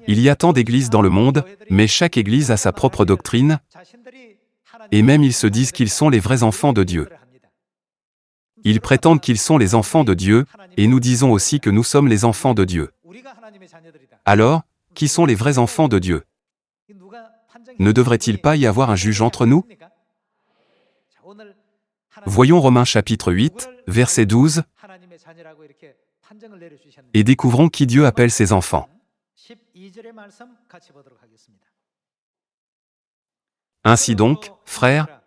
Il y a tant d'églises dans le monde, mais chaque église a sa propre doctrine, et même ils se disent qu'ils sont les vrais enfants de Dieu. Ils prétendent qu'ils sont les enfants de Dieu, et nous disons aussi que nous sommes les enfants de Dieu. Alors, qui sont les vrais enfants de Dieu? Ne devrait-il pas y avoir un juge entre nous? Voyons Romains chapitre 8, verset 12, et découvrons qui Dieu appelle ses enfants. Ainsi donc, frères,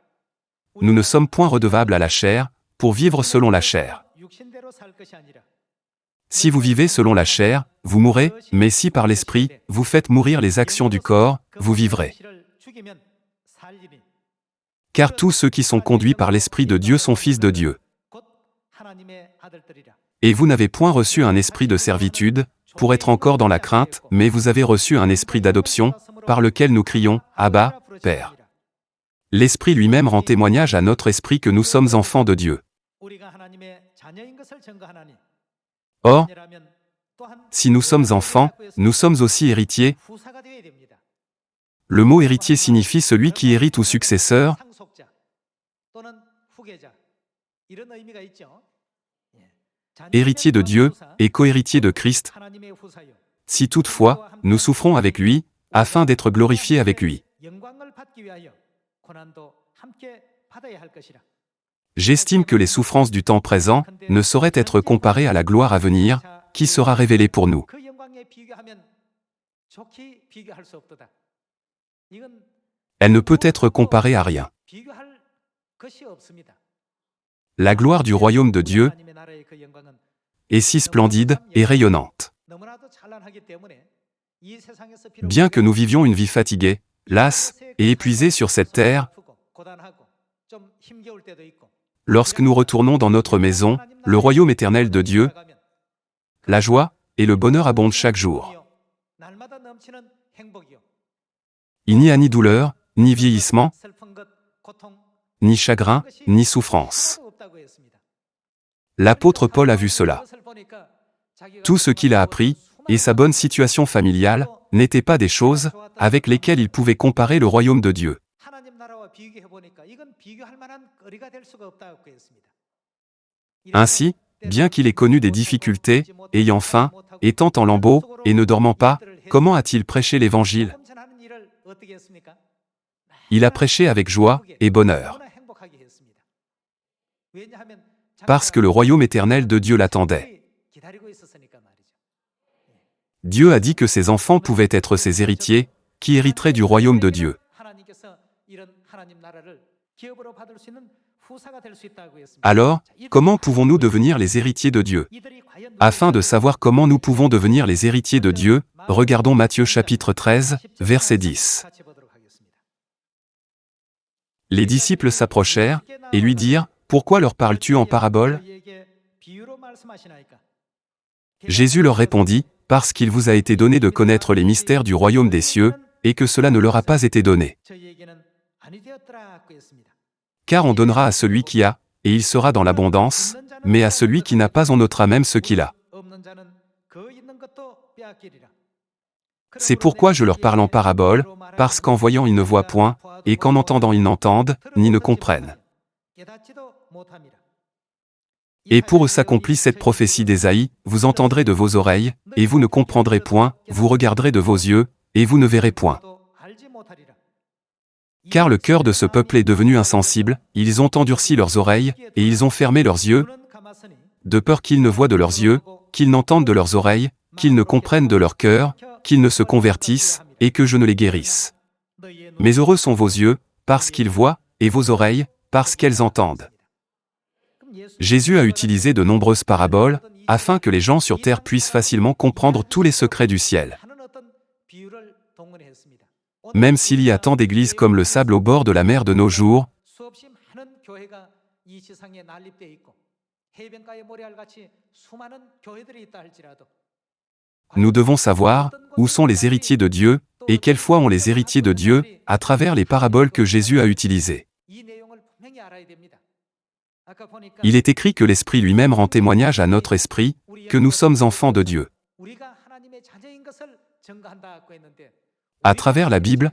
nous ne sommes point redevables à la chair, pour vivre selon la chair. Si vous vivez selon la chair, vous mourrez, mais si par l'Esprit, vous faites mourir les actions du corps, vous vivrez. Car tous ceux qui sont conduits par l'Esprit de Dieu sont fils de Dieu. Et vous n'avez point reçu un esprit de servitude, pour être encore dans la crainte, mais vous avez reçu un esprit d'adoption, par lequel nous crions, Abba, Père. L'Esprit lui-même rend témoignage à notre esprit que nous sommes enfants de Dieu. Or, si nous sommes enfants, nous sommes aussi héritiers. Le mot héritier signifie celui qui hérite ou successeur. Héritier de Dieu et co-héritier de Christ, si toutefois, nous souffrons avec lui, afin d'être glorifiés avec lui. J'estime que les souffrances du temps présent ne sauraient être comparées à la gloire à venir, qui sera révélée pour nous. Elle ne peut être comparée à rien. La gloire du royaume de Dieu est si splendide et rayonnante. Bien que nous vivions une vie fatiguée, lasse et épuisée sur cette terre, lorsque nous retournons dans notre maison, le royaume éternel de Dieu, la joie et le bonheur abondent chaque jour. Il n'y a ni douleur, ni vieillissement, ni chagrin, ni souffrance. L'apôtre Paul a vu cela. Tout ce qu'il a appris, et sa bonne situation familiale, n'étaient pas des choses avec lesquelles il pouvait comparer le royaume de Dieu. Ainsi, bien qu'il ait connu des difficultés, ayant faim, étant en lambeaux, et ne dormant pas, comment a-t-il prêché l'Évangile? Il a prêché avec joie et bonheur. Parce que le royaume éternel de Dieu l'attendait. Dieu a dit que ses enfants pouvaient être ses héritiers, qui hériteraient du royaume de Dieu. Alors, comment pouvons-nous devenir les héritiers de Dieu? Afin de savoir comment nous pouvons devenir les héritiers de Dieu, regardons Matthieu chapitre 13, verset 10. Les disciples s'approchèrent, et lui dirent, « Pourquoi leur parles-tu en parabole ?» Jésus leur répondit, « Parce qu'il vous a été donné de connaître les mystères du royaume des cieux, et que cela ne leur a pas été donné. Car on donnera à celui qui a, et il sera dans l'abondance, mais à celui qui n'a pas on ôtera même ce qu'il a. C'est pourquoi je leur parle en parabole, parce qu'en voyant ils ne voient point, et qu'en entendant ils n'entendent, ni ne comprennent. Et pour eux s'accomplit cette prophétie d'Ésaïe, vous entendrez de vos oreilles, et vous ne comprendrez point, vous regarderez de vos yeux, et vous ne verrez point. Car le cœur de ce peuple est devenu insensible, ils ont endurci leurs oreilles, et ils ont fermé leurs yeux, de peur qu'ils ne voient de leurs yeux, qu'ils n'entendent de leurs oreilles, qu'ils ne comprennent de leur cœur, qu'ils ne se convertissent, et que je ne les guérisse. Mais heureux sont vos yeux, parce qu'ils voient, et vos oreilles, parce qu'elles entendent. Jésus a utilisé de nombreuses paraboles, afin que les gens sur terre puissent facilement comprendre tous les secrets du ciel. Même s'il y a tant d'églises comme le sable au bord de la mer de nos jours, nous devons savoir où sont les héritiers de Dieu, et quelle foi ont les héritiers de Dieu, à travers les paraboles que Jésus a utilisées. Il est écrit que l'Esprit lui-même rend témoignage à notre esprit, que nous sommes enfants de Dieu. À travers la Bible,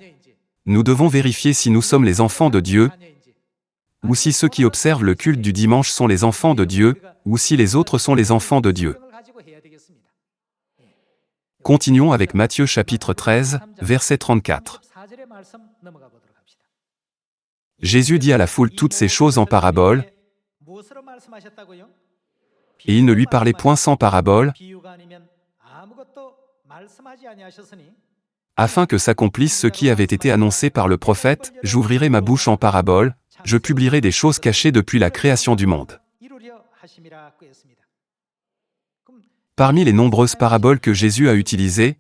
nous devons vérifier si nous sommes les enfants de Dieu, ou si ceux qui observent le culte du dimanche sont les enfants de Dieu, ou si les autres sont les enfants de Dieu. Continuons avec Matthieu chapitre 13, verset 34. Jésus dit à la foule toutes ces choses en parabole, et il ne lui parlait point sans parabole, afin que s'accomplisse ce qui avait été annoncé par le prophète, « J'ouvrirai ma bouche en parabole, je publierai des choses cachées depuis la création du monde. » Parmi les nombreuses paraboles que Jésus a utilisées,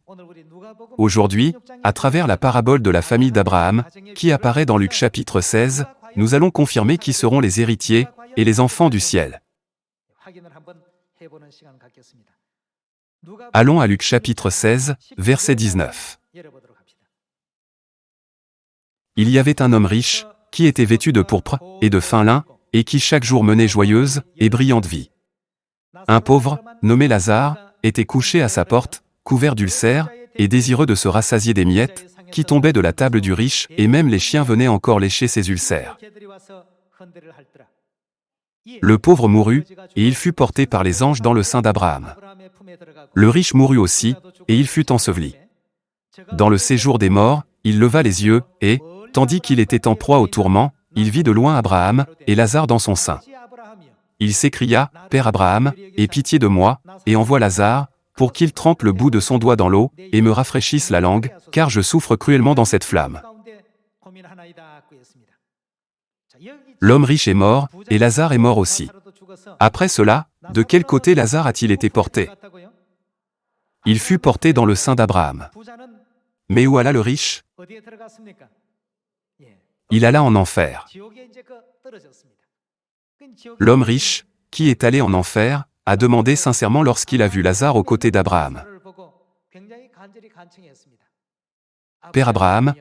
aujourd'hui, à travers la parabole de la famille d'Abraham, qui apparaît dans Luc chapitre 16, nous allons confirmer qui seront les héritiers et les enfants du ciel. Allons à Luc chapitre 16, verset 19. Il y avait un homme riche, qui était vêtu de pourpre et de fin lin, et qui chaque jour menait joyeuse et brillante vie. Un pauvre, nommé Lazare, était couché à sa porte, couvert d'ulcères, et désireux de se rassasier des miettes, qui tombaient de la table du riche, et même les chiens venaient encore lécher ses ulcères. Le pauvre mourut, et il fut porté par les anges dans le sein d'Abraham. Le riche mourut aussi, et il fut enseveli. Dans le séjour des morts, il leva les yeux, et, tandis qu'il était en proie au tourment, il vit de loin Abraham, et Lazare dans son sein. Il s'écria, « Père Abraham, aie pitié de moi, et envoie Lazare, pour qu'il trempe le bout de son doigt dans l'eau, et me rafraîchisse la langue, car je souffre cruellement dans cette flamme. » L'homme riche est mort, et Lazare est mort aussi. Après cela, de quel côté Lazare a-t-il été porté? Il fut porté dans le sein d'Abraham. Mais où alla le riche? Il alla en enfer. L'homme riche, qui est allé en enfer, a demandé sincèrement lorsqu'il a vu Lazare aux côtés d'Abraham. « Père Abraham,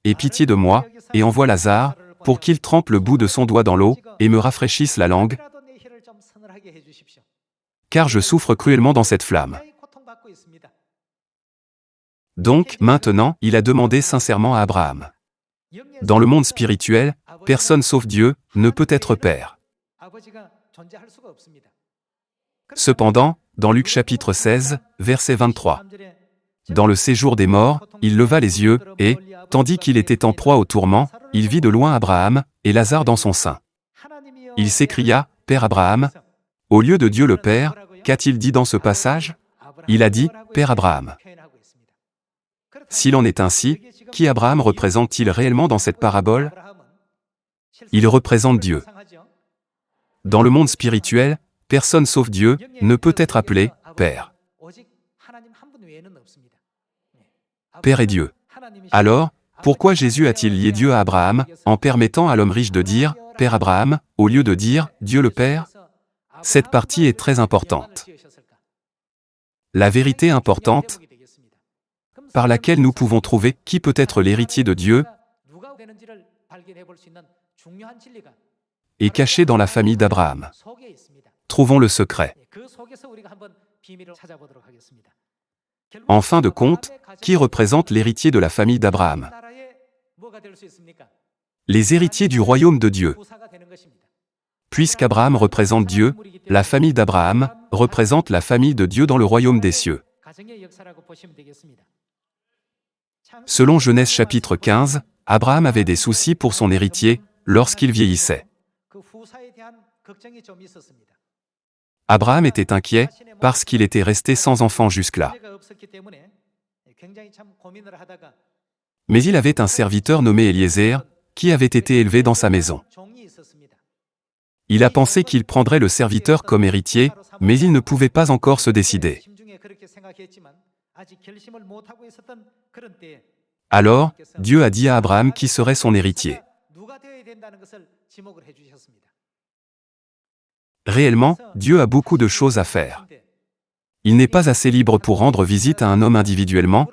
aie pitié de moi, et envoie Lazare, pour qu'il trempe le bout de son doigt dans l'eau, et me rafraîchisse la langue, car je souffre cruellement dans cette flamme. » Donc, maintenant, il a demandé sincèrement à Abraham. Dans le monde spirituel, personne sauf Dieu ne peut être père. Cependant, dans Luc chapitre 16, verset 23, dans le séjour des morts, il leva les yeux, et, tandis qu'il était en proie au tourment, il vit de loin Abraham, et Lazare dans son sein. Il s'écria, « Père Abraham », au lieu de Dieu le Père, qu'a-t-il dit dans ce passage? Il a dit, « Père Abraham ». S'il en est ainsi, qui Abraham représente-t-il réellement dans cette parabole? Il représente Dieu. Dans le monde spirituel, personne sauf Dieu ne peut être appelé Père. Père est Dieu. Alors, pourquoi Jésus a-t-il lié Dieu à Abraham, en permettant à l'homme riche de dire « Père Abraham » au lieu de dire « Dieu le Père » ? Cette partie est très importante. La vérité importante, par laquelle nous pouvons trouver qui peut être l'héritier de Dieu, est cachée dans la famille d'Abraham. Trouvons le secret. En fin de compte, qui représente l'héritier de la famille d'Abraham? Les héritiers du royaume de Dieu. Puisqu'Abraham représente Dieu, la famille d'Abraham représente la famille de Dieu dans le royaume des cieux. Selon Genèse chapitre 15, Abraham avait des soucis pour son héritier lorsqu'il vieillissait. Abraham était inquiet parce qu'il était resté sans enfant jusque-là. Mais il avait un serviteur nommé Eliezer, qui avait été élevé dans sa maison. Il a pensé qu'il prendrait le serviteur comme héritier, mais il ne pouvait pas encore se décider. Alors, Dieu a dit à Abraham qui serait son héritier. Réellement, Dieu a beaucoup de choses à faire. Il n'est pas assez libre pour rendre visite à un homme individuellement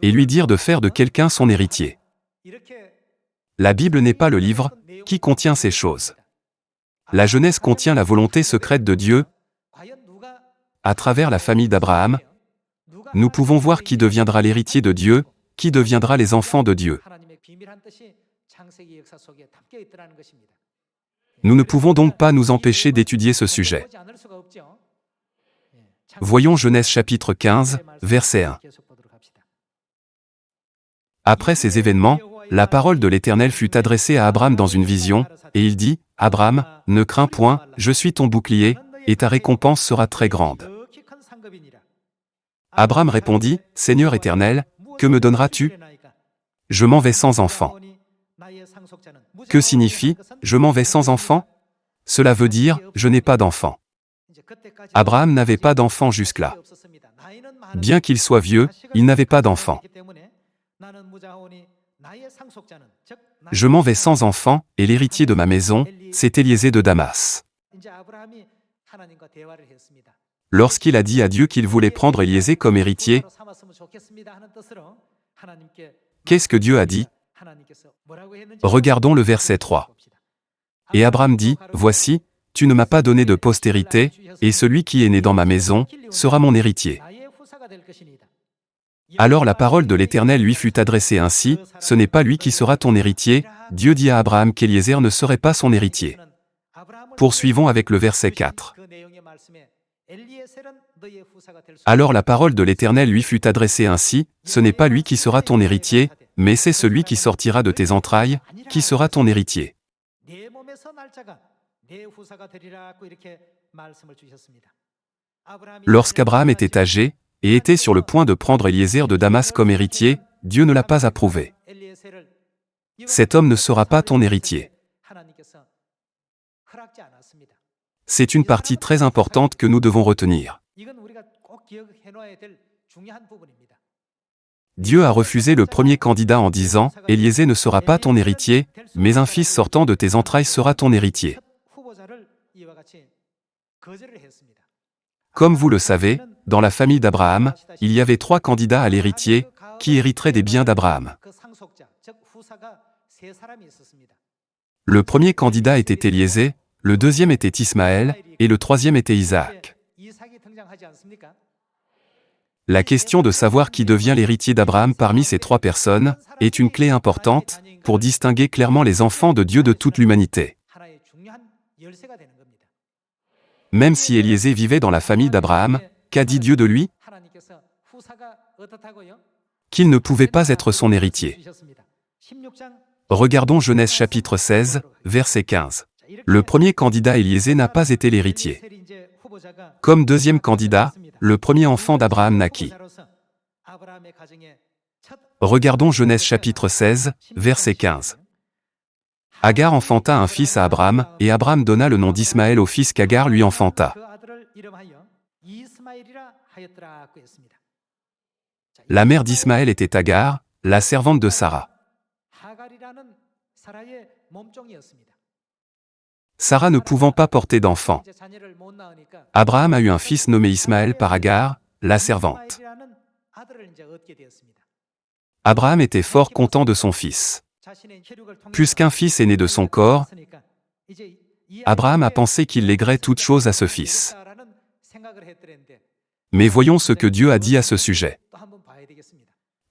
et lui dire de faire de quelqu'un son héritier. La Bible n'est pas le livre qui contient ces choses. La Genèse contient la volonté secrète de Dieu à travers la famille d'Abraham nous pouvons voir qui deviendra l'héritier de Dieu, qui deviendra les enfants de Dieu. Nous ne pouvons donc pas nous empêcher d'étudier ce sujet. Voyons Genèse chapitre 15, verset 1. Après ces événements, la parole de l'Éternel fut adressée à Abraham dans une vision, et il dit, « Abraham, ne crains point, je suis ton bouclier, et ta récompense sera très grande. » Abraham répondit, « Seigneur Éternel, que me donneras-tu? Je m'en vais sans enfant. » Que signifie « je m'en vais sans enfant » ? Cela veut dire « je n'ai pas d'enfant ». Abraham n'avait pas d'enfant jusque-là. Bien qu'il soit vieux, il n'avait pas d'enfant. Je m'en vais sans enfant, et l'héritier de ma maison, c'est Éliézer de Damas. Lorsqu'il a dit à Dieu qu'il voulait prendre Éliézer comme héritier, qu'est-ce que Dieu a dit? Regardons le verset 3. Et Abraham dit, « Voici, tu ne m'as pas donné de postérité, et celui qui est né dans ma maison sera mon héritier. » Alors la parole de l'Éternel lui fut adressée ainsi, « Ce n'est pas lui qui sera ton héritier. » Dieu dit à Abraham qu'Éliézer ne serait pas son héritier. Poursuivons avec le verset 4. Alors la parole de l'Éternel lui fut adressée ainsi, « Ce n'est pas lui qui sera ton héritier, mais c'est celui qui sortira de tes entrailles, qui sera ton héritier. » Lorsqu'Abraham était âgé, et était sur le point de prendre Éliézer de Damas comme héritier, Dieu ne l'a pas approuvé. Cet homme ne sera pas ton héritier. C'est une partie très importante que nous devons retenir. Dieu a refusé le premier candidat en disant « Éliézer ne sera pas ton héritier, mais un fils sortant de tes entrailles sera ton héritier. » Comme vous le savez, dans la famille d'Abraham, il y avait 3 candidats à l'héritier, qui hériteraient des biens d'Abraham. Le premier candidat était Éliézer, le deuxième était Ismaël, et le troisième était Isaac. La question de savoir qui devient l'héritier d'Abraham parmi ces 3 personnes est une clé importante pour distinguer clairement les enfants de Dieu de toute l'humanité. Même si Éliézer vivait dans la famille d'Abraham, qu'a dit Dieu de lui? Qu'il ne pouvait pas être son héritier. Regardons Genèse chapitre 16, verset 15. Le premier candidat Éliézer n'a pas été l'héritier. Comme deuxième candidat, le premier enfant d'Abraham naquit. Regardons Genèse chapitre 16, verset 15. Agar enfanta un fils à Abraham, et Abraham donna le nom d'Ismaël au fils qu'Agar lui enfanta. La mère d'Ismaël était Agar, la servante de Sarah. Sarah ne pouvant pas porter d'enfant. Abraham a eu un fils nommé Ismaël par Agar, la servante. Abraham était fort content de son fils. Puisqu'un fils est né de son corps, Abraham a pensé qu'il léguerait toute chose à ce fils. Mais voyons ce que Dieu a dit à ce sujet.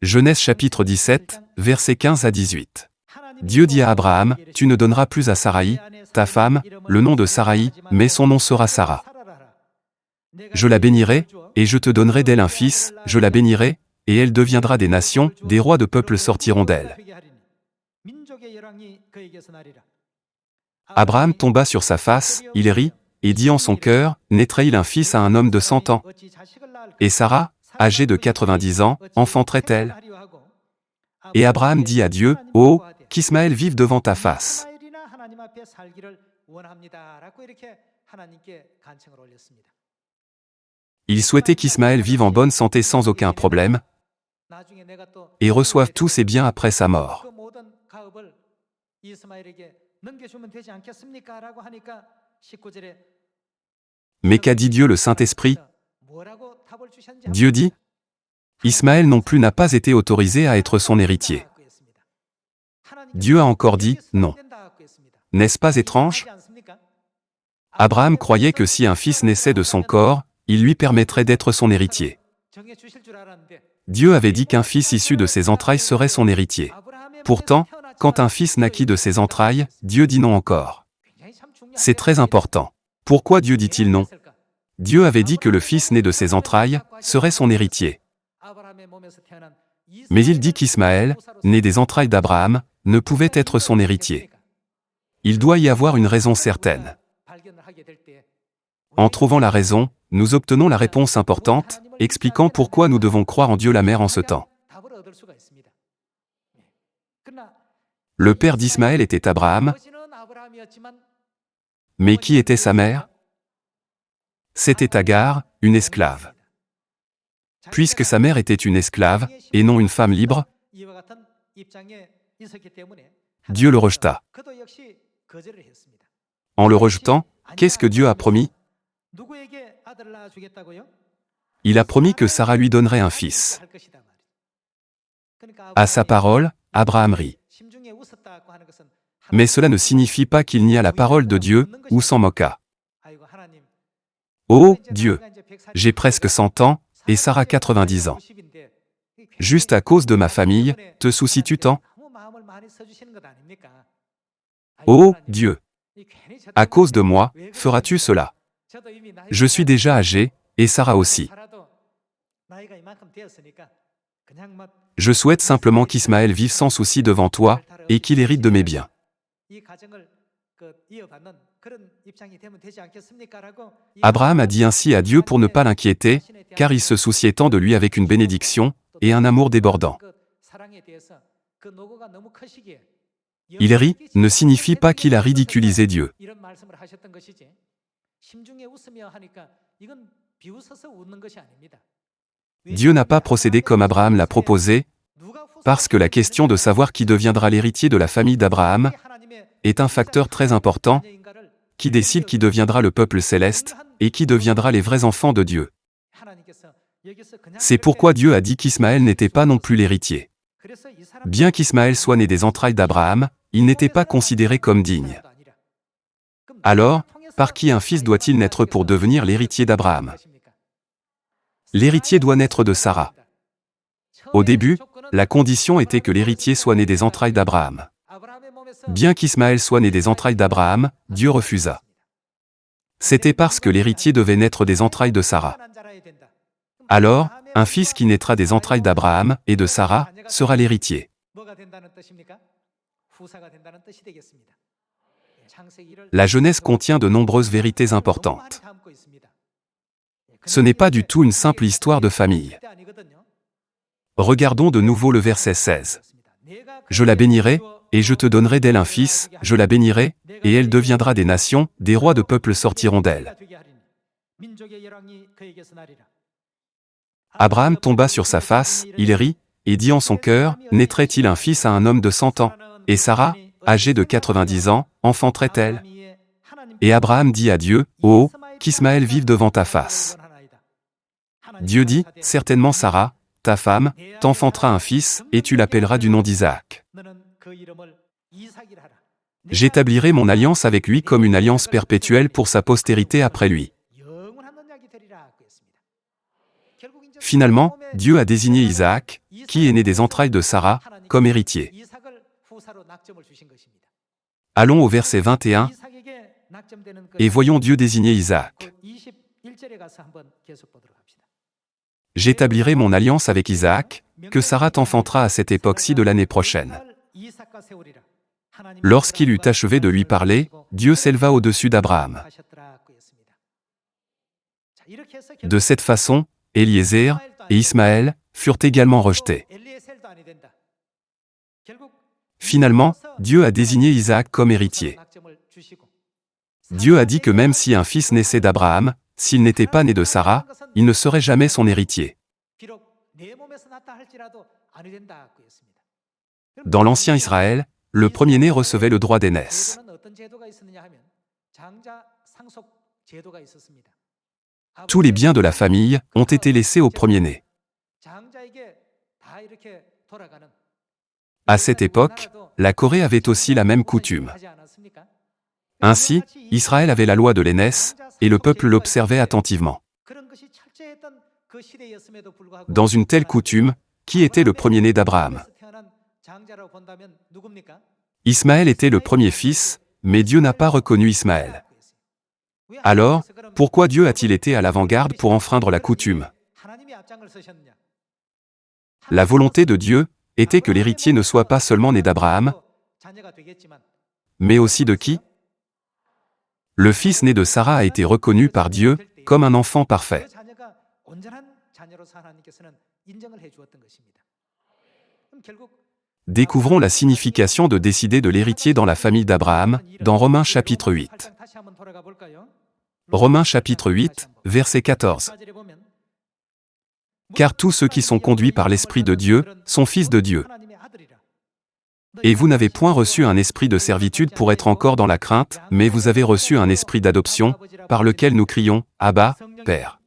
Genèse chapitre 17, versets 15 à 18. Dieu dit à Abraham, « Tu ne donneras plus à Saraï, ta femme, le nom de Saraï, mais son nom sera Sarah. Je la bénirai, et je te donnerai d'elle un fils, je la bénirai, et elle deviendra des nations, des rois de peuples sortiront d'elle. » Abraham tomba sur sa face, il rit, et dit en son cœur, « Naîtrait-il un fils à un homme de 100 ans? Et Sarah, âgée de 90 ans, enfanterait-elle? » Et Abraham dit à Dieu, « Oh, qu'Ismaël vive devant ta face. » Il souhaitait qu'Ismaël vive en bonne santé sans aucun problème, et reçoive tous ses biens après sa mort. Mais qu'a dit Dieu le Saint-Esprit? Dieu dit, Ismaël non plus n'a pas été autorisé à être son héritier. Dieu a encore dit, non. N'est-ce pas étrange? Abraham croyait que si un fils naissait de son corps, il lui permettrait d'être son héritier. Dieu avait dit qu'un fils issu de ses entrailles serait son héritier. Pourtant, quand un fils naquit de ses entrailles, Dieu dit non encore. C'est très important. Pourquoi Dieu dit-il non? Dieu avait dit que le fils né de ses entrailles serait son héritier. Mais il dit qu'Ismaël, né des entrailles d'Abraham, ne pouvait être son héritier. Il doit y avoir une raison certaine. En trouvant la raison, nous obtenons la réponse importante, expliquant pourquoi nous devons croire en Dieu la mère en ce temps. Le père d'Ismaël était Abraham, mais qui était sa mère? C'était Agar, une esclave. Puisque sa mère était une esclave, et non une femme libre, Dieu le rejeta. En le rejetant, qu'est-ce que Dieu a promis? Il a promis que Sarah lui donnerait un fils. À sa parole, Abraham rit. Mais cela ne signifie pas qu'il nie la parole de Dieu, ou s'en moqua. Oh, Dieu! J'ai presque 100 ans, et Sarah 90 ans. Juste à cause de ma famille, te soucies-tu tant? Oh, Dieu! À cause de moi, feras-tu cela? Je suis déjà âgé, et Sarah aussi. Je souhaite simplement qu'Ismaël vive sans souci devant toi, et qu'il hérite de mes biens. Abraham a dit ainsi à Dieu pour ne pas l'inquiéter, car il se souciait tant de lui avec une bénédiction, et un amour débordant. Il rit, ne signifie pas qu'il a ridiculisé Dieu. Dieu n'a pas procédé comme Abraham l'a proposé, parce que la question de savoir qui deviendra l'héritier de la famille d'Abraham est un facteur très important, qui décide qui deviendra le peuple céleste, et qui deviendra les vrais enfants de Dieu. C'est pourquoi Dieu a dit qu'Ismaël n'était pas non plus l'héritier. Bien qu'Ismaël soit né des entrailles d'Abraham, il n'était pas considéré comme digne. Alors, par qui un fils doit-il naître pour devenir l'héritier d'Abraham? L'héritier doit naître de Sarah. Au début, la condition était que l'héritier soit né des entrailles d'Abraham. Bien qu'Ismaël soit né des entrailles d'Abraham, Dieu refusa. C'était parce que l'héritier devait naître des entrailles de Sarah. Alors, un fils qui naîtra des entrailles d'Abraham et de Sarah sera l'héritier. La Genèse contient de nombreuses vérités importantes. Ce n'est pas du tout une simple histoire de famille. Regardons de nouveau le verset 16. Je la bénirai, et je te donnerai d'elle un fils, je la bénirai, et elle deviendra des nations, des rois de peuples sortiront d'elle. Abraham tomba sur sa face, il rit, et dit en son cœur, naîtrait-il un fils à un homme de 100 ans? Et Sarah, âgée de 90 ans, enfanterait-elle? Et Abraham dit à Dieu, oh, qu'Ismaël vive devant ta face. Dieu dit, certainement Sarah, ta femme, t'enfantera un fils, et tu l'appelleras du nom d'Isaac. J'établirai mon alliance avec lui comme une alliance perpétuelle pour sa postérité après lui. Finalement, Dieu a désigné Isaac, qui est né des entrailles de Sarah, comme héritier. Allons au verset 21, et voyons Dieu désigner Isaac. J'établirai mon alliance avec Isaac, que Sarah t'enfantera à cette époque-ci de l'année prochaine. Lorsqu'il eut achevé de lui parler, Dieu s'éleva au-dessus d'Abraham. De cette façon, Éliézer et Ismaël furent également rejetés. Finalement, Dieu a désigné Isaac comme héritier. Dieu a dit que même si un fils naissait d'Abraham, s'il n'était pas né de Sarah, il ne serait jamais son héritier. Dans l'ancien Israël, le premier-né recevait le droit d'aînesse. Tous les biens de la famille ont été laissés au premier-né. À cette époque, la Corée avait aussi la même coutume. Ainsi, Israël avait la loi de l'aînesse, et le peuple l'observait attentivement. Dans une telle coutume, qui était le premier-né d'Abraham? Ismaël était le premier fils, mais Dieu n'a pas reconnu Ismaël. Alors, pourquoi Dieu a-t-il été à l'avant-garde pour enfreindre la coutume? La volonté de Dieu était que l'héritier ne soit pas seulement né d'Abraham, mais aussi de qui? Le fils né de Sarah a été reconnu par Dieu comme un enfant parfait. Découvrons la signification de décider de l'héritier dans la famille d'Abraham, dans Romains chapitre 8. Romains chapitre 8, verset 14. Car tous ceux qui sont conduits par l'Esprit de Dieu sont fils de Dieu. Et vous n'avez point reçu un esprit de servitude pour être encore dans la crainte, mais vous avez reçu un esprit d'adoption, par lequel nous crions « Abba, Père ».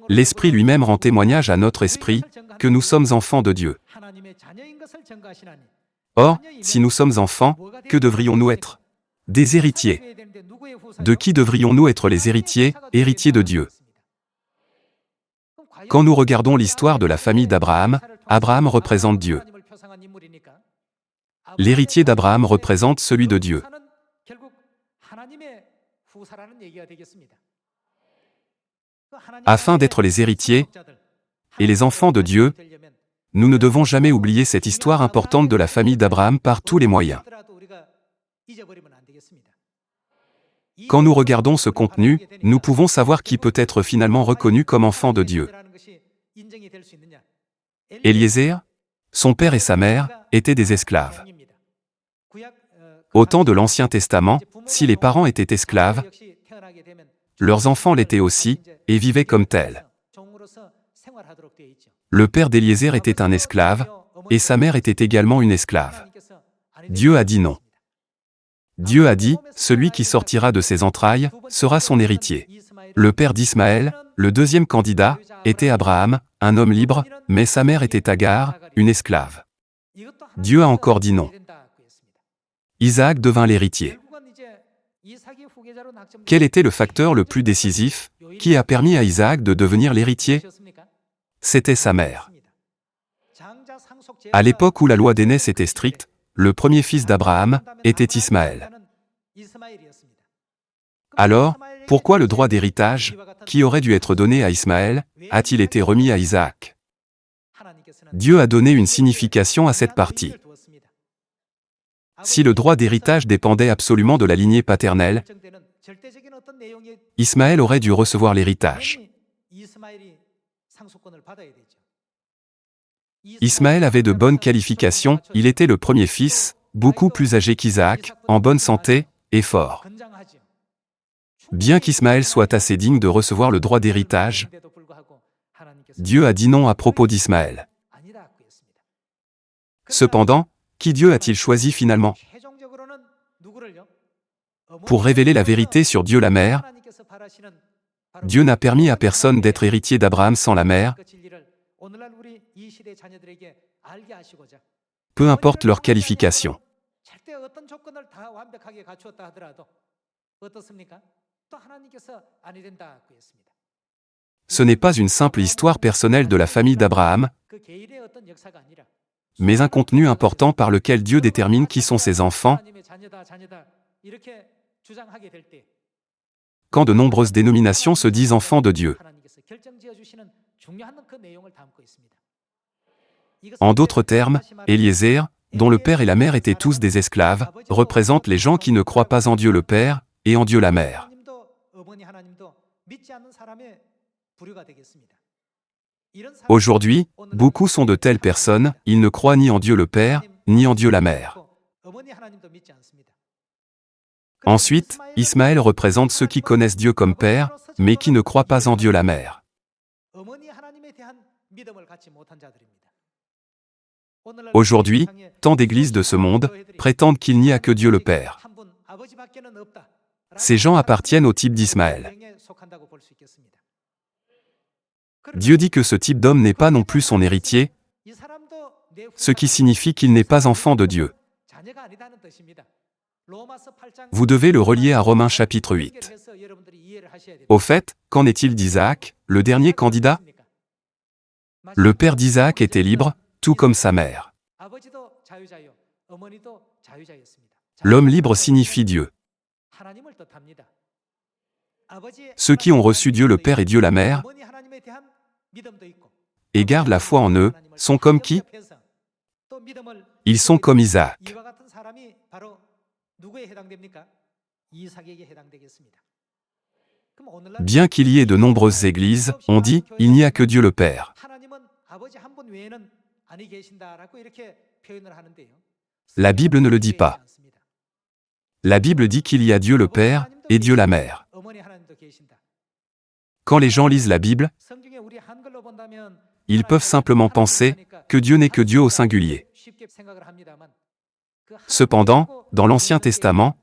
L'Esprit lui-même rend témoignage à notre esprit que nous sommes enfants de Dieu. Or, si nous sommes enfants, que devrions-nous être? Des héritiers. De qui devrions-nous être les héritiers, héritiers de Dieu? Quand nous regardons l'histoire de la famille d'Abraham, Abraham représente Dieu. L'héritier d'Abraham représente celui de Dieu. Afin d'être les héritiers et les enfants de Dieu, nous ne devons jamais oublier cette histoire importante de la famille d'Abraham par tous les moyens. Quand nous regardons ce contenu, nous pouvons savoir qui peut être finalement reconnu comme enfant de Dieu. Éliézer, son père et sa mère, étaient des esclaves. Au temps de l'Ancien Testament, si les parents étaient esclaves, leurs enfants l'étaient aussi, et vivaient comme tels. Le père d'Éliézer était un esclave, et sa mère était également une esclave. Dieu a dit non. Dieu a dit, celui qui sortira de ses entrailles sera son héritier. Le père d'Ismaël, le deuxième candidat, était Abraham, un homme libre, mais sa mère était Agar, une esclave. Dieu a encore dit non. Isaac devint l'héritier. Quel était le facteur le plus décisif qui a permis à Isaac de devenir l'héritier? C'était sa mère. À l'époque où la loi d'aînesse était stricte, le premier fils d'Abraham était Ismaël. Alors, pourquoi le droit d'héritage, qui aurait dû être donné à Ismaël, a-t-il été remis à Isaac? Dieu a donné une signification à cette partie. Si le droit d'héritage dépendait absolument de la lignée paternelle, Ismaël aurait dû recevoir l'héritage. Ismaël avait de bonnes qualifications, il était le premier fils, beaucoup plus âgé qu'Isaac, en bonne santé, et fort. Bien qu'Ismaël soit assez digne de recevoir le droit d'héritage, Dieu a dit non à propos d'Ismaël. Cependant, qui Dieu a-t-il choisi finalement? Pour révéler la vérité sur Dieu la mère, Dieu n'a permis à personne d'être héritier d'Abraham sans la mère, peu importe leur qualification. Ce n'est pas une simple histoire personnelle de la famille d'Abraham, mais un contenu important par lequel Dieu détermine qui sont ses enfants. Quand de nombreuses dénominations se disent enfants de Dieu. En d'autres termes, Éliézer, dont le père et la mère étaient tous des esclaves, représente les gens qui ne croient pas en Dieu le Père et en Dieu la Mère. Aujourd'hui, beaucoup sont de telles personnes, ils ne croient ni en Dieu le Père, ni en Dieu la Mère. Ensuite, Ismaël représente ceux qui connaissent Dieu comme Père, mais qui ne croient pas en Dieu la Mère. Aujourd'hui, tant d'églises de ce monde prétendent qu'il n'y a que Dieu le Père. Ces gens appartiennent au type d'Ismaël. Dieu dit que ce type d'homme n'est pas non plus son héritier, ce qui signifie qu'il n'est pas enfant de Dieu. Vous devez le relier à Romains chapitre 8. Au fait, qu'en est-il d'Isaac, le dernier candidat? Le père d'Isaac était libre, tout comme sa mère. L'homme libre signifie Dieu. Ceux qui ont reçu Dieu le Père et Dieu la Mère, et gardent la foi en eux, sont comme qui? Ils sont comme Isaac. Bien qu'il y ait de nombreuses églises, on dit, il n'y a que Dieu le Père. La Bible ne le dit pas. La Bible dit qu'il y a Dieu le Père et Dieu la Mère. Quand les gens lisent la Bible, ils peuvent simplement penser que Dieu n'est que Dieu au singulier. Cependant, dans l'Ancien Testament,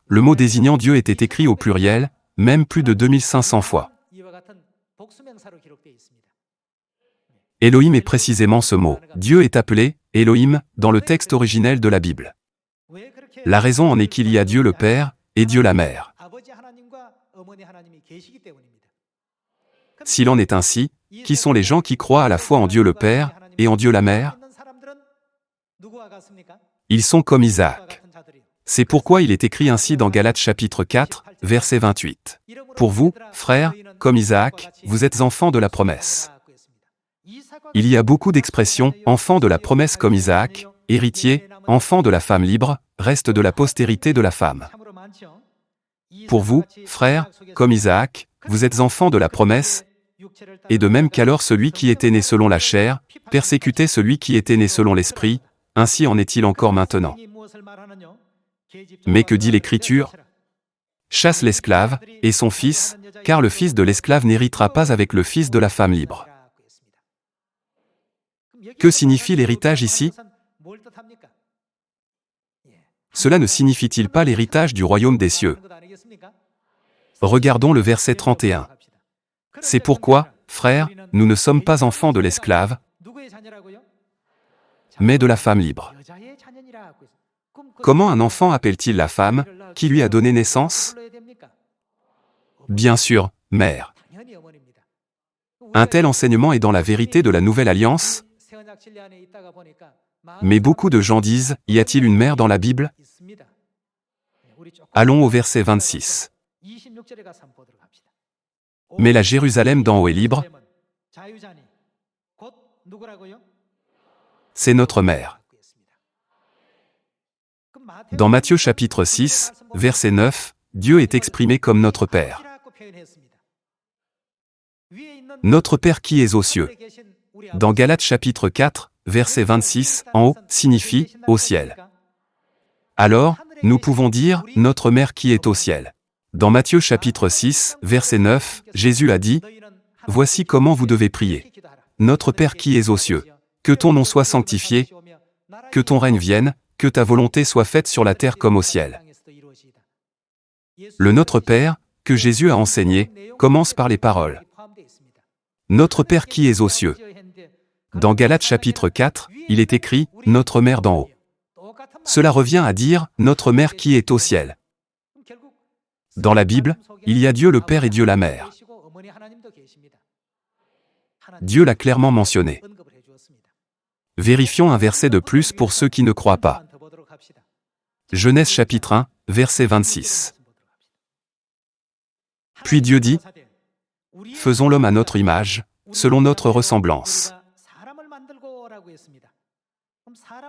le mot désignant Dieu était écrit au pluriel, même plus de 2500 fois. Elohim est précisément ce mot. Dieu est appelé Elohim dans le texte originel de la Bible. La raison en est qu'il y a Dieu le Père et Dieu la Mère. S'il en est ainsi, qui sont les gens qui croient à la fois en Dieu le Père et en Dieu la Mère? Ils sont comme Isaac. C'est pourquoi il est écrit ainsi dans Galates chapitre 4, verset 28. Pour vous, frères, comme Isaac, vous êtes enfants de la promesse. Il y a beaucoup d'expressions, enfants de la promesse comme Isaac, héritier, enfant de la femme libre, reste de la postérité de la femme. Pour vous, frères, comme Isaac, vous êtes enfants de la promesse, et de même qu'alors celui qui était né selon la chair, persécutait celui qui était né selon l'esprit, ainsi en est-il encore maintenant. Mais que dit l'Écriture? Chasse l'esclave, et son fils, car le fils de l'esclave n'héritera pas avec le fils de la femme libre. Que signifie l'héritage ici? Cela ne signifie-t-il pas l'héritage du royaume des cieux? Regardons le verset 31. C'est pourquoi, frères, nous ne sommes pas enfants de l'esclave, mais de la femme libre. Comment un enfant appelle-t-il la femme qui lui a donné naissance? Bien sûr, mère. Un tel enseignement est dans la vérité de la Nouvelle Alliance, mais beaucoup de gens disent, y a-t-il une mère dans la Bible? Allons au verset 26. Mais la Jérusalem d'en haut est libre, c'est notre mère. Dans Matthieu chapitre 6, verset 9, Dieu est exprimé comme notre Père. Notre Père qui est aux cieux. Dans Galates chapitre 4, verset 26, en haut, signifie « au ciel ». Alors, nous pouvons dire « notre Mère qui est au ciel ». Dans Matthieu chapitre 6, verset 9, Jésus a dit « Voici comment vous devez prier. Notre Père qui es aux cieux, que ton nom soit sanctifié, que ton règne vienne, que ta volonté soit faite sur la terre comme au ciel. » Le Notre Père, que Jésus a enseigné, commence par les paroles « Notre Père qui es aux cieux ». Dans Galates chapitre 4, il est écrit « Notre Mère d'en haut ». Cela revient à dire « Notre Mère qui est au ciel ». Dans la Bible, il y a Dieu le Père et Dieu la Mère. Dieu l'a clairement mentionné. Vérifions un verset de plus pour ceux qui ne croient pas. Genèse chapitre 1, verset 26. Puis Dieu dit, « Faisons l'homme à notre image, selon notre ressemblance. »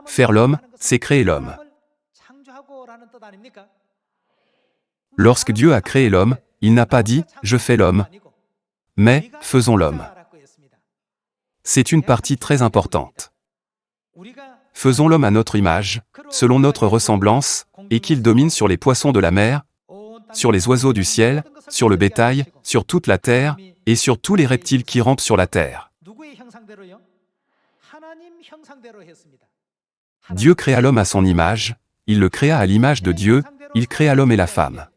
Faire l'homme, c'est créer l'homme. Lorsque Dieu a créé l'homme, il n'a pas dit « je fais l'homme », mais « faisons l'homme ». C'est une partie très importante. Faisons l'homme à notre image, selon notre ressemblance, et qu'il domine sur les poissons de la mer, sur les oiseaux du ciel, sur le bétail, sur toute la terre, et sur tous les reptiles qui rampent sur la terre. Dieu créa l'homme à son image, il le créa à l'image de Dieu, il créa l'homme et la femme.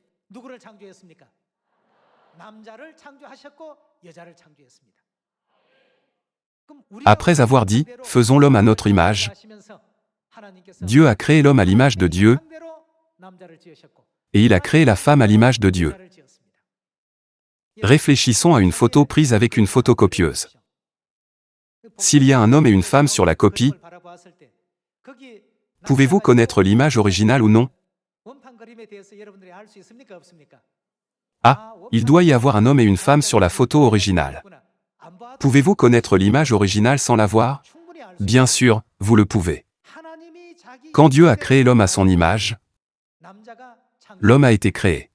Après avoir dit « faisons l'homme à notre image », Dieu a créé l'homme à l'image de Dieu, et il a créé la femme à l'image de Dieu. Réfléchissons à une photo prise avec une photocopieuse. S'il y a un homme et une femme sur la copie, pouvez-vous connaître l'image originale ou non? Ah, il doit y avoir un homme et une femme sur la photo originale. Pouvez-vous connaître l'image originale sans la voir? Bien sûr, vous le pouvez. Quand Dieu a créé l'homme à son image, l'homme a été créé.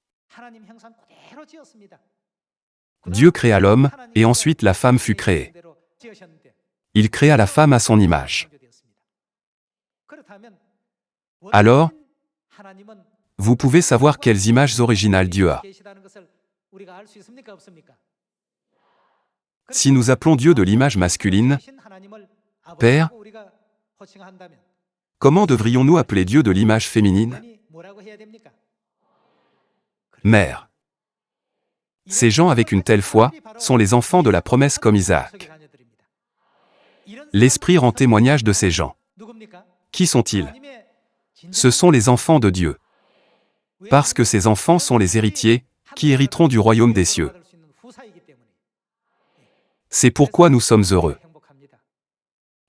Dieu créa l'homme, et ensuite la femme fut créée. Il créa la femme à son image. Alors, vous pouvez savoir quelles images originales Dieu a. Si nous appelons Dieu de l'image masculine, Père, comment devrions-nous appeler Dieu de l'image féminine? Mère. Ces gens avec une telle foi sont les enfants de la promesse comme Isaac. L'Esprit rend témoignage de ces gens. Qui sont-ils? Ce sont les enfants de Dieu. Parce que ces enfants sont les héritiers, qui hériteront du royaume des cieux. C'est pourquoi nous sommes heureux.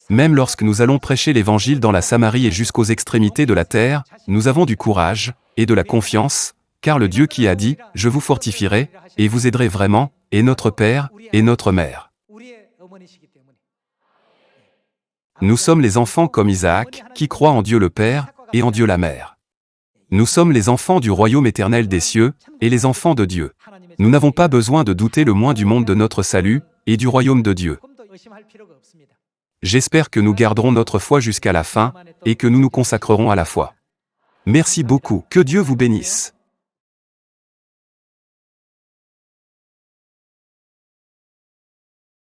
Même lorsque nous allons prêcher l'Évangile dans la Samarie et jusqu'aux extrémités de la terre, nous avons du courage et de la confiance, car le Dieu qui a dit « Je vous fortifierai, et vous aiderai vraiment, est notre Père et notre Mère ». Nous sommes les enfants comme Isaac, qui croient en Dieu le Père et en Dieu la Mère. Nous sommes les enfants du royaume éternel des cieux, et les enfants de Dieu. Nous n'avons pas besoin de douter le moins du monde de notre salut, et du royaume de Dieu. J'espère que nous garderons notre foi jusqu'à la fin, et que nous nous consacrerons à la foi. Merci beaucoup, que Dieu vous bénisse.